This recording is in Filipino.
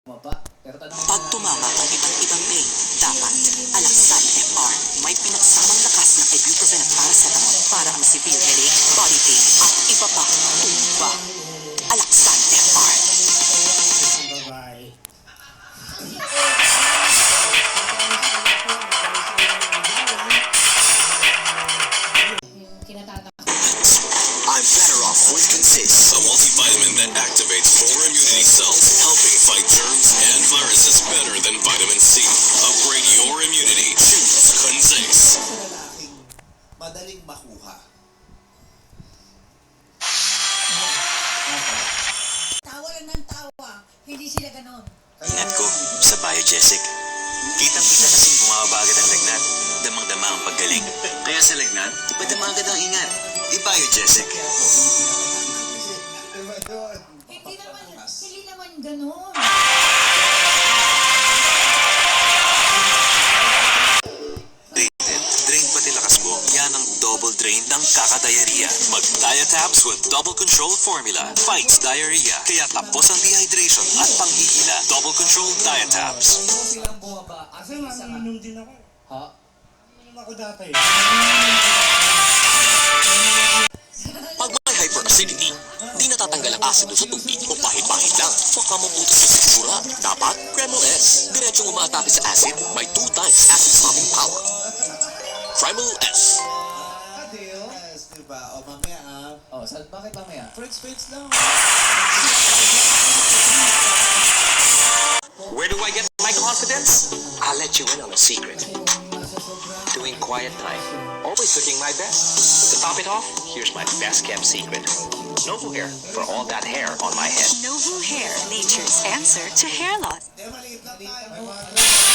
Pag tumama ang iba't-ibang pain, dapat Alaxan FR. May pinagsamang lakas ng ibuprofen at paracetamol para ang severe headache, body pain, at iba pa. Tumba. Alaxan FR. I'm better off with Consist, a multivitamin that activates 4 immunity cells, helping fight germs and viruses better than vitamin C. Upgrade your immunity. Choose Consist. Madaling makuha. Tawa lang ng tawa. Hindi sila ganon. Ingat ko sa Biogesic. Kitang-kita kasing bumababa agad ang lagnat. Damang-dama ang paggaling. Kaya sa lagnat, ipadama agad ang ingat. I-Biogesic. Hindi naman ganon. Drain pati lakas mo. Yan ang double drain ng kakadayariya. Mag-Diatabs with double control formula. Fights diarrhea. Kaya tapos ang dehydration at panghihila. Double control Diatabs. Silang bumaba. Kasi nanginom din ako. Ha? Nanginom ako dati. Pag may hyperacidity, di natatanggal ang asido sa tubig o pahit-pahit lang. Baka mabuti sa sikmura. Dapat Kreml S. Diretsong umaatake sa acid, may 2 times acid-stopping power. Kreml S. Yes, diba? O mamaya Oh, bakit mamaya? Friends lang. Where do I get my confidence? I'll let you in on a secret. Doing quiet time. Always looking my best. To top it off, here's my best kept secret. Novo Hair for all that hair on my head. Novo Hair, nature's answer to hair loss. Maliit lang tayo.